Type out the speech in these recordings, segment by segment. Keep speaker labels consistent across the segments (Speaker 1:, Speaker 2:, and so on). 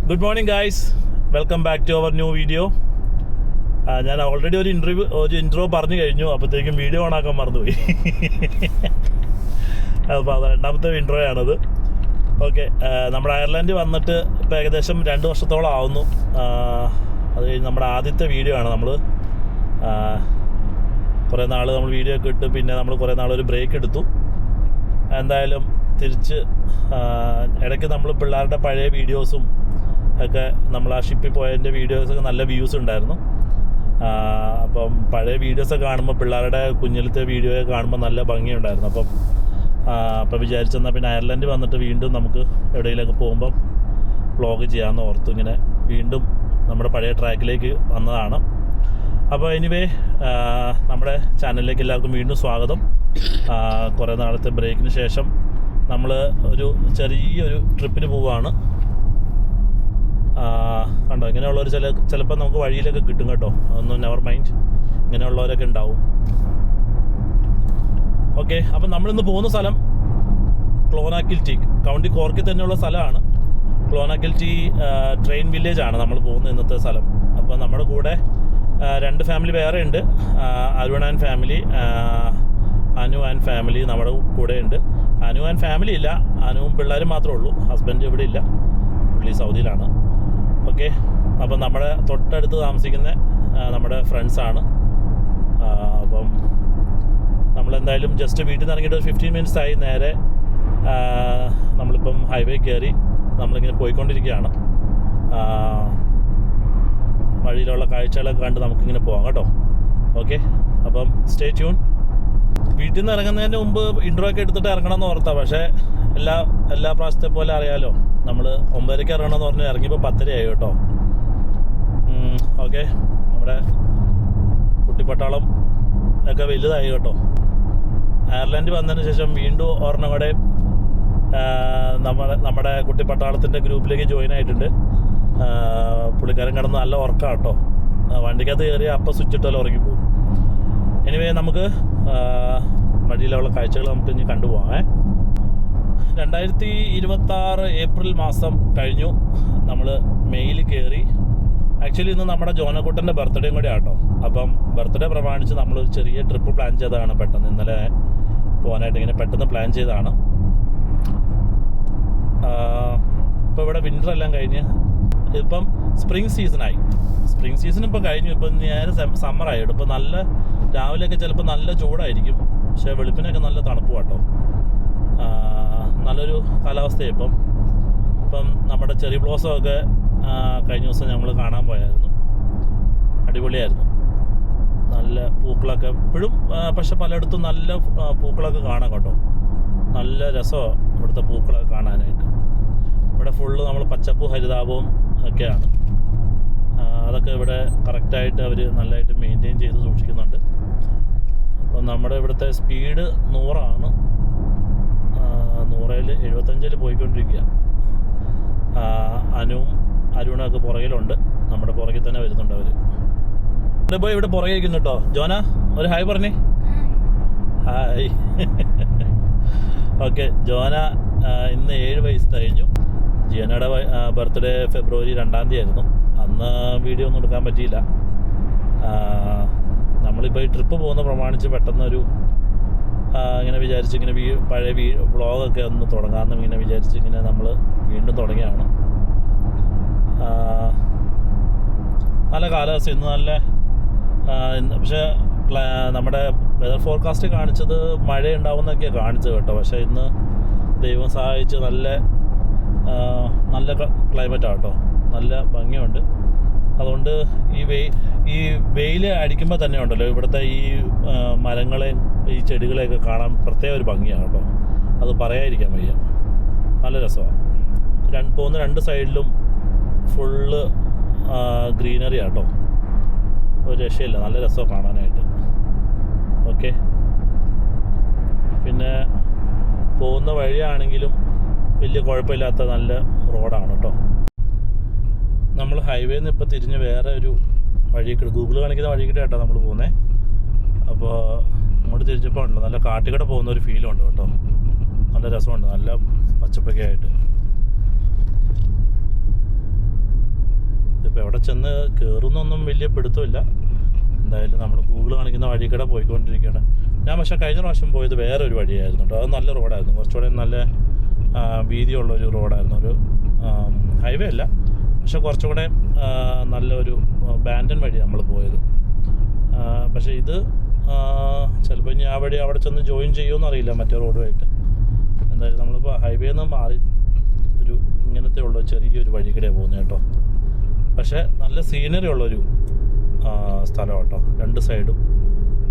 Speaker 1: Good morning guys, welcome back to our new video. ഞാൻ already ഒരു intro പറഞ്ഞു കഴിഞ്ഞു, അപ്പോഴത്തേക്കും വീഡിയോ ഓണാക്കാൻ മറന്നുപോയി. അപ്പോൾ അത് രണ്ടാമത്തെ ഇൻട്രോ ആണത്. ഓക്കെ, നമ്മുടെ അയർലൻഡ് വന്നിട്ട് ഇപ്പോൾ ഏകദേശം 2 വർഷത്തോളം ആവുന്നു. അത് കഴിഞ്ഞ് നമ്മുടെ ആദ്യത്തെ വീഡിയോ ആണ്. നമ്മൾ കുറേ നാൾ നമ്മൾ വീഡിയോ ഒക്കെ ഇട്ട് പിന്നെ നമ്മൾ കുറേ നാളൊരു ബ്രേക്ക് എടുത്തു. എന്തായാലും തിരിച്ച് ഇടയ്ക്ക് നമ്മൾ പിള്ളേരുടെ പഴയ വീഡിയോസും ഒക്കെ, നമ്മൾ ആ ഷിപ്പിൽ പോയതിൻ്റെ വീഡിയോസൊക്കെ നല്ല വ്യൂസ് ഉണ്ടായിരുന്നു. അപ്പം പഴയ വീഡിയോസൊക്കെ കാണുമ്പോൾ, പിള്ളേരുടെ കുഞ്ഞിലത്തെ വീഡിയോയൊക്കെ കാണുമ്പോൾ നല്ല ഭംഗിയുണ്ടായിരുന്നു. അപ്പം വിചാരിച്ചെന്നാൽ പിന്നെ അയർലൻഡ് വന്നിട്ട് വീണ്ടും നമുക്ക് എവിടെയെങ്കിലുമൊക്കെ പോകുമ്പം വ്ളോഗ് ചെയ്യാമെന്ന് ഓർത്തു. ഇങ്ങനെ വീണ്ടും നമ്മുടെ പഴയ ട്രാക്കിലേക്ക് വന്നതാണ്. അപ്പോൾ എനിവേ, നമ്മുടെ ചാനലിലേക്ക് എല്ലാവർക്കും വീണ്ടും സ്വാഗതം. കുറേ നാളത്തെ ബ്രേക്കിന് ശേഷം നമ്മൾ ഒരു ചെറിയൊരു ട്രിപ്പിന് പോവുകയാണ്. കണ്ടോ, ഇങ്ങനെയുള്ളവർ ചിലപ്പോൾ നമുക്ക് വഴിയിലൊക്കെ കിട്ടും കേട്ടോ. ഒന്നും നെവർ മൈൻഡ്, ഇങ്ങനെയുള്ളവരൊക്കെ ഉണ്ടാവും. ഓക്കെ, അപ്പം നമ്മളിന്ന് പോകുന്ന സ്ഥലം ക്ലോനാക്കിൽറ്റി, കൗണ്ടി കോർക്കിൽ തന്നെയുള്ള സ്ഥലമാണ്. ക്ലോനാക്കിൽറ്റി ട്രെയിൻ വില്ലേജ് ആണ് നമ്മൾ പോകുന്ന ഇന്നത്തെ സ്ഥലം. അപ്പോൾ നമ്മുടെ കൂടെ 2 ഫാമിലി വേറെ ഉണ്ട്. Arun and family, Anu and family നമ്മുടെ കൂടെ ഉണ്ട്. അനു ആൻഡ് ഫാമിലി ഇല്ല, അനുവും പിള്ളേരും മാത്രമേ ഉള്ളൂ. ഹസ്ബൻഡ് ഇവിടെ ഇല്ല, പുള്ളി സൗദിയിലാണ്. ഓക്കെ, അപ്പം നമ്മുടെ തൊട്ടടുത്ത് താമസിക്കുന്ന നമ്മുടെ ഫ്രണ്ട്സാണ്. അപ്പം നമ്മളെന്തായാലും ജസ്റ്റ് വീട്ടിൽ നിന്ന് ഇറങ്ങിയിട്ട് ഒരു 15 മിനിറ്റ്സ് ആയി. നേരെ നമ്മളിപ്പം ഹൈവേ കയറി നമ്മളിങ്ങനെ പോയിക്കൊണ്ടിരിക്കുകയാണ്. വഴിയിലുള്ള കാഴ്ചകളൊക്കെ കണ്ട് നമുക്കിങ്ങനെ പോകാം കേട്ടോ. ഓക്കെ, അപ്പം സ്റ്റേ ട്യൂൺ. വീട്ടിൽ നിന്ന് ഇറങ്ങുന്നതിന് മുമ്പ് ഇൻട്രോ ഒക്കെ എടുത്തിട്ട് ഇറങ്ങണമെന്ന് ഓർത്താ, പക്ഷേ എല്ലാ പ്രാവശ്യത്തെ പോലെ അറിയാലോ, നമ്മൾ 9:30 ഇറങ്ങണമെന്ന് പറഞ്ഞ് ഇറങ്ങിയപ്പോൾ 10:30 ആയി കേട്ടോ. ഓക്കെ, നമ്മുടെ കുട്ടിപ്പട്ടാളം ഒക്കെ വലുതായി കേട്ടോ. അയർലൻഡ് വന്നതിന് ശേഷം വീണ്ടും ഒരെണ്ണം കൂടെ നമ്മുടെ കുട്ടിപ്പട്ടാളത്തിൻ്റെ ഗ്രൂപ്പിലേക്ക് ജോയിൻ ആയിട്ടുണ്ട്. പുള്ളിക്കാരൻ കിടന്ന് നല്ല ഉറക്കാം കേട്ടോ. വണ്ടിക്കകത്ത് കയറി അപ്പം സ്വിച്ച് ഇട്ടാലും ഉറങ്ങി പോകും. എനിവേ, നമുക്ക് വഴിയിലുള്ള കാഴ്ചകൾ നമുക്ക് ഇനി കണ്ടുപോകാം. 2026 ഏപ്രിൽ മാസം കഴിഞ്ഞു. നമ്മൾ മെയ്യിൽ കയറി. ആക്ച്വലി ഇന്ന് നമ്മുടെ ജോനക്കുട്ടൻ്റെ ബർത്ത്ഡേയും കൂടെ ആട്ടോ. അപ്പം ബർത്ത്ഡേ പ്രമാണിച്ച് നമ്മളൊരു ചെറിയ ട്രിപ്പ് പ്ലാൻ ചെയ്തതാണ്. പെട്ടെന്ന് ഇന്നലെ പോകാനായിട്ട് ഇങ്ങനെ പെട്ടെന്ന് പ്ലാൻ ചെയ്തതാണ്. ഇപ്പോൾ ഇവിടെ വിൻ്റർ എല്ലാം കഴിഞ്ഞ് ഇപ്പം സ്പ്രിങ് സീസണായി. സ്പ്രിങ് സീസൺ ഇപ്പോൾ കഴിഞ്ഞു. ഇപ്പം നേരെ സമ്മറായി. ഇപ്പോൾ നല്ല രാവിലെയൊക്കെ ചിലപ്പോൾ നല്ല ചൂടായിരിക്കും, പക്ഷേ വെളുപ്പിനൊക്കെ നല്ല തണുപ്പ് കേട്ടോ. നല്ലൊരു കാലാവസ്ഥയാണ് ഇപ്പം നമ്മുടെ ചെറി ബ്ലോസം ഒക്കെ കഴിഞ്ഞ ദിവസം ഞങ്ങൾ കാണാൻ പോയായിരുന്നു. അടിപൊളിയായിരുന്നു. നല്ല പൂക്കളൊക്കെ ഇപ്പോഴും, പക്ഷെ പലയിടത്തും നല്ല പൂക്കളൊക്കെ കാണാം കേട്ടോ. നല്ല രസമാണ് ഇവിടുത്തെ പൂക്കളൊക്കെ കാണാനായിട്ട്. ഇവിടെ ഫുള്ള് നമ്മൾ പച്ചപ്പും ഹരിതാപവും ഒക്കെയാണ്. അതൊക്കെ ഇവിടെ കറക്റ്റായിട്ട് അവർ നല്ലതായിട്ട് മെയിൻറ്റെയിൻ ചെയ്ത് സൂക്ഷിക്കുന്നുണ്ട്. അപ്പോൾ നമ്മുടെ ഇവിടുത്തെ സ്പീഡ് 100 100-ൽ 75-ൽ പോയിക്കൊണ്ടിരിക്കുക. അരുണൊക്കെ പുറകിലുണ്ട്, നമ്മുടെ പുറകിൽ തന്നെ വരുന്നുണ്ട് അവർ. ഇവിടെ പോയി ഇവിടെ പുറകെ ഇരിക്കുന്നു കേട്ടോ. ജോന, ഒരു ഹായ് പറഞ്ഞേ. ഹായ്. ഓക്കെ, ജോന ഇന്ന് 7 വയസ്സ് കഴിഞ്ഞു. ജിയനയുടെ ബർത്ത്ഡേ ഫെബ്രുവരി 2-ാം തീയതി ആയിരുന്നു. അന്ന് വീഡിയോ ഒന്നും എടുക്കാൻ പറ്റിയില്ല. നമ്മളിപ്പോൾ ഈ ട്രിപ്പ് പോകുന്ന പ്രമാണിച്ച് പെട്ടെന്നൊരു ഇങ്ങനെ വിചാരിച്ച് ഇങ്ങനെ പഴയ വ്ളോഗൊക്കെ ഒന്ന് തുടങ്ങാമെന്ന് ഇങ്ങനെ വിചാരിച്ച് ഇങ്ങനെ നമ്മൾ വീണ്ടും തുടങ്ങിയാണ്. നല്ല കാലാവസ്ഥ ഇന്ന്, നല്ല പക്ഷേ നമ്മുടെ വെതർ ഫോർകാസ്റ്റ് കാണിച്ചത് മഴ ഉണ്ടാവുമെന്നൊക്കെയാണ് കാണിച്ചത് കേട്ടോ. പക്ഷേ ഇന്ന് ദൈവം സഹായിച്ച് നല്ല ക്ലൈമറ്റാണ് കേട്ടോ. നല്ല ഭംഗിയുണ്ട്. അതുകൊണ്ട് ഈ വെയിൽ അടിക്കുമ്പോൾ തന്നെ ഉണ്ടല്ലോ, ഇവിടുത്തെ ഈ മരങ്ങളെയും ഈ ചെടികളെയൊക്കെ കാണാൻ പ്രത്യേക ഒരു ഭംഗിയാണ് കേട്ടോ. അത് പറയാതിരിക്കാൻ വയ്യ. നല്ല രസമാണ്. പോകുന്ന 2 സൈഡിലും ഫുള്ള് ഗ്രീനറി ആട്ടോ. ഒരു രക്ഷയില്ല, നല്ല രസമാണ് കാണാനായിട്ട്. ഓക്കെ, പിന്നെ പോകുന്ന വഴിയാണെങ്കിലും വലിയ കുഴപ്പമില്ലാത്ത നല്ല റോഡാണ് കേട്ടോ. നമ്മൾ ഹൈവേയിൽ നിന്ന് ഇപ്പോൾ തിരിഞ്ഞ് വേറെ ഒരു വഴിക്കിട്ട്, ഗൂഗിൾ കാണിക്കുന്ന വഴിക്കിട്ട് കേട്ടോ നമ്മൾ പോകുന്നത്. അപ്പോൾ ഇങ്ങോട്ട് തിരിച്ചപ്പോൾ ഉണ്ടല്ലോ, നല്ല കാട്ടിക്കട പോകുന്ന ഒരു ഫീലുണ്ട് കേട്ടോ. നല്ല രസമുണ്ട്, നല്ല പച്ചപ്പൊക്കെ ആയിട്ട്. ചെന്ന് കയറുന്നൊന്നും വലിയ പിടുത്തമില്ല. എന്തായാലും നമ്മൾ ഗൂഗിൾ കാണിക്കുന്ന വഴി കൂടെ പോയിക്കൊണ്ടിരിക്കുകയാണ്. ഞാൻ പക്ഷേ കഴിഞ്ഞ പ്രാവശ്യം പോയത് വേറെ ഒരു വഴിയായിരുന്നു കേട്ടോ. അത് നല്ല റോഡായിരുന്നു, കുറച്ചുകൂടെ നല്ല വീതിയുള്ളൊരു റോഡായിരുന്നു. ഒരു ഹൈവേ അല്ല, പക്ഷെ കുറച്ചുകൂടെ നല്ലൊരു ബാൻഡൻ വഴി നമ്മൾ പോയത്. പക്ഷേ ഇത് ചിലപ്പോൾ ഇനി ആ വഴി അവിടെ ചെന്ന് ജോയിൻ ചെയ്യുമെന്ന് അറിയില്ല മറ്റേ റോഡുമായിട്ട്. എന്തായാലും നമ്മളിപ്പോൾ ഹൈവേ നിന്ന് മാറി ഒരു ഇങ്ങനത്തെ ഉള്ള ചെറിയൊരു വഴി കൂടെ പോകുന്നത് കേട്ടോ. പക്ഷേ നല്ല സീനറി ഉള്ളൊരു സ്ഥലം കേട്ടോ. രണ്ട് സൈഡും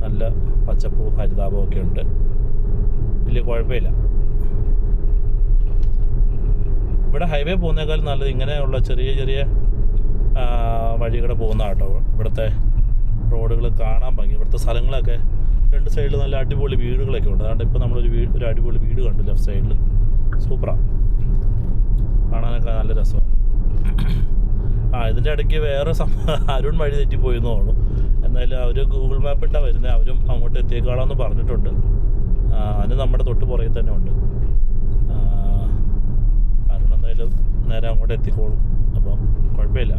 Speaker 1: നല്ല പച്ചപ്പും ഹരിതാപവും ഒക്കെ ഉണ്ട്, വലിയ കുഴപ്പമില്ല. ഇവിടെ ഹൈവേ പോകുന്നേക്കാളും നല്ലത് ഇങ്ങനെയുള്ള ചെറിയ ചെറിയ വഴി കൂടെ പോകുന്ന കേട്ടോ. ഇവിടുത്തെ റോഡുകൾ കാണാൻ ഭംഗി. ഇവിടുത്തെ സ്ഥലങ്ങളൊക്കെ രണ്ട് സൈഡിൽ നല്ല അടിപൊളി വീടുകളൊക്കെ ഉണ്ട്. അതുകൊണ്ട് ഇപ്പോൾ നമ്മളൊരു അടിപൊളി വീട് കണ്ടു ലെഫ്റ്റ് സൈഡിൽ, സൂപ്പറാണ്, കാണാനൊക്കെ നല്ല രസമാണ്. ഇതിൻ്റെ ഇടയ്ക്ക് വേറെ അരുൺ വഴി തെറ്റി പോയെന്ന് തോന്നുന്നു. എന്തായാലും അവർ ഗൂഗിൾ മാപ്പ് ഇട്ടാണ് വരുന്നത്. അവരും അങ്ങോട്ട് എത്തിയേക്കാളാന്ന് പറഞ്ഞിട്ടുണ്ട്. അതിന് നമ്മുടെ തൊട്ട് പുറകെ തന്നെ ഉണ്ട്. അരുൺ എന്തായാലും നേരെ അങ്ങോട്ട് എത്തിക്കോളും, അപ്പം കുഴപ്പമില്ല.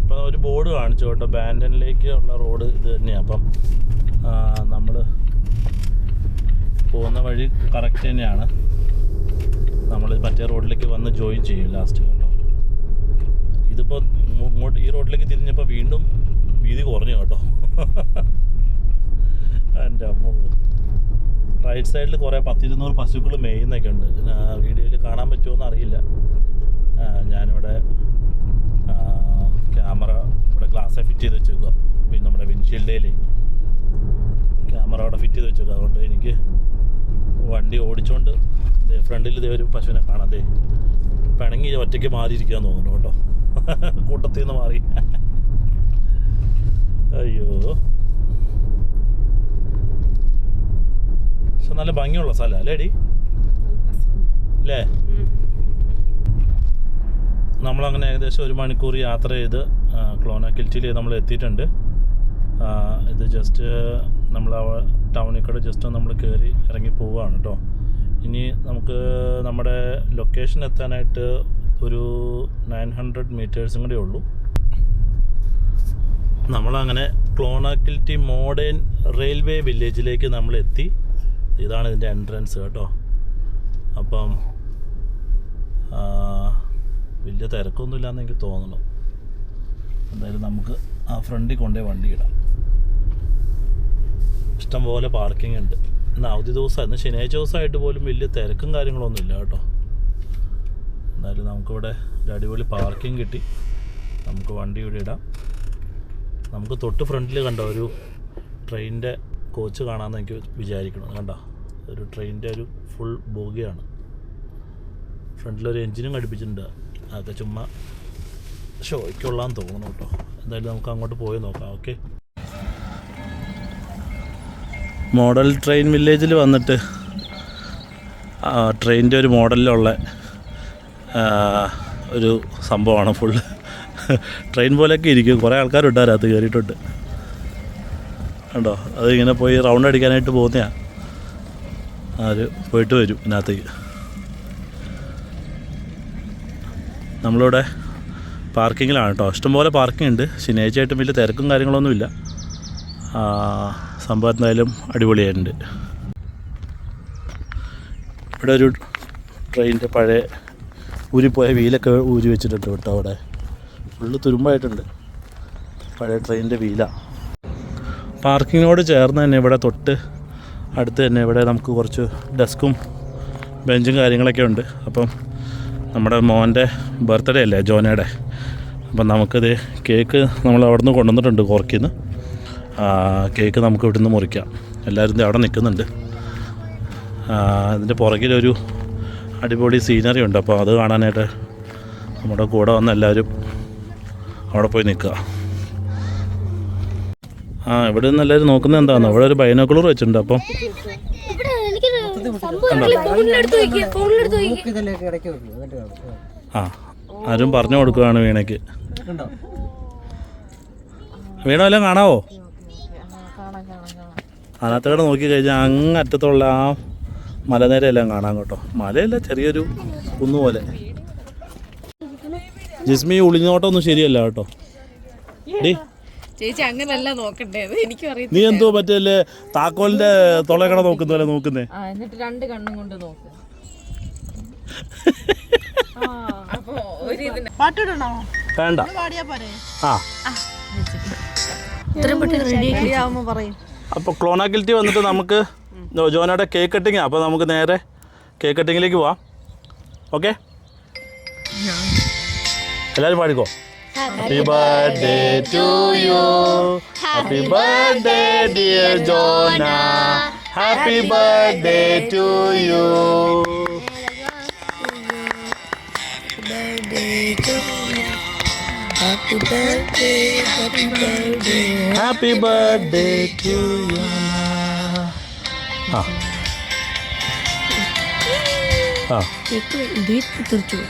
Speaker 1: ഇപ്പോൾ ഒരു ബോർഡ് കാണിച്ചു കേട്ടോ, ബാൻഡനിലേക്ക് ഉള്ള റോഡ് ഇത് തന്നെയാണ്. അപ്പം നമ്മൾ പോകുന്ന വഴി കറക്റ്റ് തന്നെയാണ്. നമ്മൾ മറ്റേ റോഡിലേക്ക് വന്ന് ജോയിൻ ചെയ്യും ലാസ്റ്റ് കേട്ടോ. ഇതിപ്പോൾ ഇങ്ങോട്ട് ഈ റോഡിലേക്ക് തിരിഞ്ഞപ്പോൾ വീണ്ടും വീതി കുറഞ്ഞു കേട്ടോ. എൻ്റെ അമ്മ, റൈറ്റ് സൈഡിൽ കുറേ 100-200 പശുക്കൾ മേയുന്നൊക്കെ ഉണ്ട്. വീഡിയോയിൽ കാണാൻ പറ്റുമോയെന്ന് അറിയില്ല. ഞാനിവിടെ ക്യാമറ ഇവിടെ ഗ്ലാസ് ഫിറ്റ് ചെയ്ത് വെച്ചേക്കുക. പിന്നെ നമ്മുടെ വിൻഷീൽഡിലേ ക്യാമറ അവിടെ ഫിറ്റ് ചെയ്ത് വെച്ചേക്കുക. അതുകൊണ്ട് എനിക്ക് വണ്ടി ഓടിച്ചുകൊണ്ട് ഫ്രണ്ടിൽ ഇതേ ഒരു പശുവിനെ കാണാം. ദേ പിണങ്ങി ഒറ്റയ്ക്ക് മാറിയിരിക്കാൻ തോന്നുന്നു കേട്ടോ, കൂട്ടത്തിൽ നിന്ന് മാറി. അയ്യോ, പക്ഷെ നല്ല ഭംഗിയുള്ള സ്ഥലം അല്ലേടി അല്ലേ? നമ്മളങ്ങനെ ഏകദേശം 1 മണിക്കൂർ യാത്ര ചെയ്ത് ക്ലോണാക്കിൽറ്റിയിൽ നമ്മൾ എത്തിയിട്ടുണ്ട്. ഇത് ജസ്റ്റ് നമ്മൾ ടൗണിൽ കൂടെ ജസ്റ്റ് നമ്മൾ കയറി ഇറങ്ങി പോവുകയാണ് കേട്ടോ. ഇനി നമുക്ക് നമ്മുടെ ലൊക്കേഷൻ എത്താനായിട്ട് ഒരു 900 മീറ്റേഴ്സും കൂടെ ഉള്ളൂ. നമ്മളങ്ങനെ ക്ലോണാക്കിൽറ്റി മോഡേൺ റെയിൽവേ വില്ലേജിലേക്ക് നമ്മൾ എത്തി. ഇതാണ് ഇതിൻ്റെ എൻട്രൻസ് കേട്ടോ. അപ്പം വലിയ തിരക്കൊന്നുമില്ലാന്ന് എനിക്ക് തോന്നുന്നു. എന്തായാലും നമുക്ക് ആ ഫ്രണ്ടിൽ കൊണ്ടേ വണ്ടി ഇടാം. ഇഷ്ടംപോലെ പാർക്കിംഗ് ഉണ്ട്. ഇന്ന് അവധി ദിവസമായിരുന്നു, ശനിയാഴ്ച ദിവസമായിട്ട് പോലും വലിയ തിരക്കും കാര്യങ്ങളൊന്നും ഇല്ല കേട്ടോ. എന്തായാലും നമുക്കിവിടെ ഒരു അടിപൊളി പാർക്കിംഗ് കിട്ടി. നമുക്ക് വണ്ടി ഇവിടെ ഇടാം. നമുക്ക് തൊട്ട് ഫ്രണ്ടിൽ കണ്ടോ ഒരു ട്രെയിനിൻ്റെ കോച്ച് കാണാമെന്ന് എനിക്ക് വിചാരിക്കണം. കണ്ടോ, ഒരു ട്രെയിനിൻ്റെ ഒരു ഫുൾ ബോഗിയാണ്. ഫ്രണ്ടിലൊരു എൻജിനും ഘടിപ്പിച്ചിട്ടുണ്ട്. അതൊക്കെ ചുമ്മാ ഷോയ്ക്കുള്ളാന്ന് തോന്നുന്നു കേട്ടോ. എന്തായാലും നമുക്ക് അങ്ങോട്ട് പോയി നോക്കാം. ഓക്കെ, മോഡൽ ട്രെയിൻ വില്ലേജിൽ വന്നിട്ട് ട്രെയിനിൻ്റെ ഒരു മോഡലിലുള്ള ഒരു സംഭവമാണ്. ഫുള്ള് ട്രെയിൻ പോലെയൊക്കെ ഇരിക്കും. കുറേ ആൾക്കാരുണ്ട് അതിനകത്ത് കയറിയിട്ടുണ്ട് കണ്ടോ. അതിങ്ങനെ പോയി റൗണ്ട് അടിക്കാനായിട്ട് പോകുന്നതാണ്. ആര് പോയിട്ട് വരും ഇതിനകത്തേക്ക്. നമ്മളിവിടെ പാർക്കിങ്ങിലാണ് കേട്ടോ. ഇഷ്ടംപോലെ പാർക്കിംഗ് ഉണ്ട്. ശനിയാഴ്ചയായിട്ടും വലിയ തിരക്കും കാര്യങ്ങളൊന്നുമില്ല. സംഭവം എന്തായാലും അടിപൊളിയായിട്ടുണ്ട്. ഇവിടെ ഒരു ട്രെയിനിൻ്റെ പഴയ ഊരിപ്പോയ വീലൊക്കെ ഊരി വെച്ചിട്ടുണ്ട് കേട്ടോ. അവിടെ ഫുള്ള് തുരുമ്പായിട്ടുണ്ട്. പഴയ ട്രെയിനിൻ്റെ വീല. പാർക്കിങ്ങിനോട് ചേർന്ന് തന്നെ ഇവിടെ തൊട്ട് അടുത്ത് തന്നെ ഇവിടെ നമുക്ക് കുറച്ച് ഡെസ്കും ബെഞ്ചും കാര്യങ്ങളൊക്കെ ഉണ്ട്. അപ്പം നമ്മുടെ മോൻ്റെ ബർത്ത്ഡേ അല്ലേ, ജോനയുടെ. അപ്പം നമുക്കത് കേക്ക് നമ്മൾ അവിടെ നിന്ന് കൊണ്ടുവന്നിട്ടുണ്ട് കോർക്കിൽ നിന്ന്. കേക്ക് നമുക്ക് ഇവിടെ നിന്ന് മുറിക്കാം. എല്ലാവരും അവിടെ നിൽക്കുന്നുണ്ട്. അതിൻ്റെ പുറകിലൊരു അടിപൊളി സീനറി ഉണ്ട്. അപ്പോൾ അത് കാണാനായിട്ട് നമ്മുടെ കൂടെ വന്ന് എല്ലാവരും അവിടെ പോയി നിൽക്കുക. ഇവിടെ നിന്ന് എല്ലാവരും നോക്കുന്നത് എന്താണെന്നോ, ഇവിടെ ഒരു ബൈനോക്കുലർ വെച്ചിട്ടുണ്ട്. അപ്പം ആരും പറഞ്ഞു കൊടുക്കുകയാണ് വീണയ്ക്ക്. വീണ വല്ലതും കാണാവോ? അതിനകത്തോടെ നോക്കി കഴിഞ്ഞാൽ അങ്ങറ്റത്തുള്ള ആ മലനിരയെല്ലാം കാണാൻ കേട്ടോ. മലയല്ല, ചെറിയൊരു കുന്നുപോലെ. ജിസ്മി ഉളിഞ്ഞോട്ടൊന്നും ശരിയല്ല കേട്ടോ.
Speaker 2: ചേച്ചി അങ്ങനല്ല നോക്കണ്ടേത്, എനിക്കും അറിയാം.
Speaker 1: നീ എന്തോ മറ്റേ താക്കോലിന്റെ തൊളകട നോക്കുന്നല്ലേ നോക്കുന്നേ?
Speaker 2: എന്നിട്ട് 2 കണ്ണും കൊണ്ട് നോക്ക്.
Speaker 1: വേണ്ട. അപ്പൊ ക്ലോണാക്കിലിറ്റി വന്നിട്ട് നമുക്ക് ജോനയുടെ കേക്ക് കട്ടിങ്. അപ്പോൾ നമുക്ക് നേരെ കേക്ക് കട്ടിങ്ങിലേക്ക് പോവാം. ഓക്കെ, എല്ലാവരും പാടിക്കോ. Happy birthday to you, happy birthday dear Jonah, happy birthday to you, happy birthday, happy birthday, happy birthday to you.
Speaker 2: Cake തിരിച്ചു.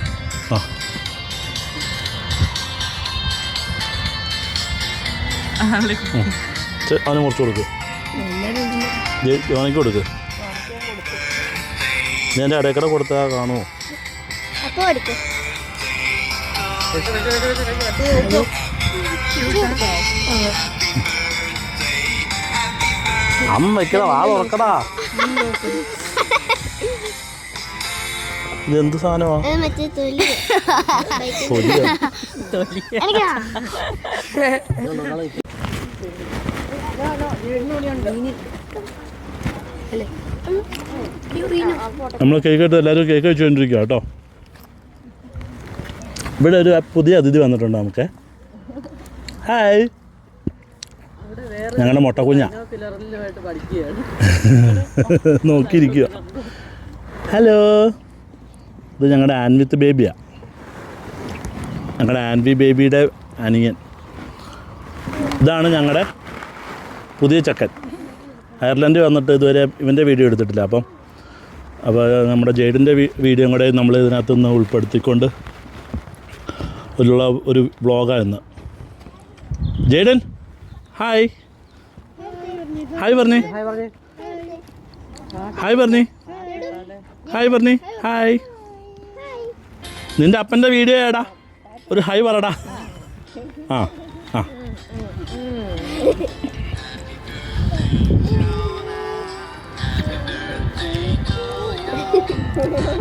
Speaker 1: അവന് മുറിച്ച് കൊടുക്ക്, ജോനയ്ക്ക് കൊടുക്ക്. ഞാൻ എൻ്റെ ഇടയ്ക്കട കൊടുത്താൽ കാണുമോ? അമ്മ വയ്ക്കട, വാ തുറക്കടാ. ഇതെന്ത് സാധനമാ? നമ്മൾ കേക്ക് ഇട്ട് എല്ലാവരും കേക്ക് വെച്ചുകൊണ്ടിരിക്കുക കേട്ടോ. ഇവിടെ ഒരു പുതിയ അതിഥി വന്നിട്ടുണ്ട് നമുക്ക്. ഹായ്, ഞങ്ങളുടെ മുട്ടക്കുഞ്ഞ നോക്കിയിരിക്കുക. ഹലോ, ഇത് ഞങ്ങളുടെ ആൻവിത്ത് ബേബിയാണ്. ഞങ്ങളുടെ ആൻവി ബേബിയുടെ അനിയൻ. ഇതാണ് ഞങ്ങളുടെ പുതിയ ചക്കൻ. അയർലൻഡിൽ വന്നിട്ട് ഇതുവരെ ഇവൻ്റെ വീഡിയോ എടുത്തിട്ടില്ല. അപ്പോൾ നമ്മുടെ ജെയ്ഡിൻ്റെ വീഡിയോ കൂടെ നമ്മൾ ഇതിനകത്തുനിന്ന് ഉൾപ്പെടുത്തിക്കൊണ്ട് ഉള്ള ഒരു വ്ളോഗാണ്. ജെയ്ഡൻ ഹായ്, ഹായ് പറഞ്ഞേ, ഹായ് പറഞ്ഞേ, ഹായ് പറഞ്ഞേ, ഹായ്. നിൻ്റെ അപ്പൻ്റെ വീഡിയോ ഏടാ, ഒരു ഹായ് പറടാ. ആ ആ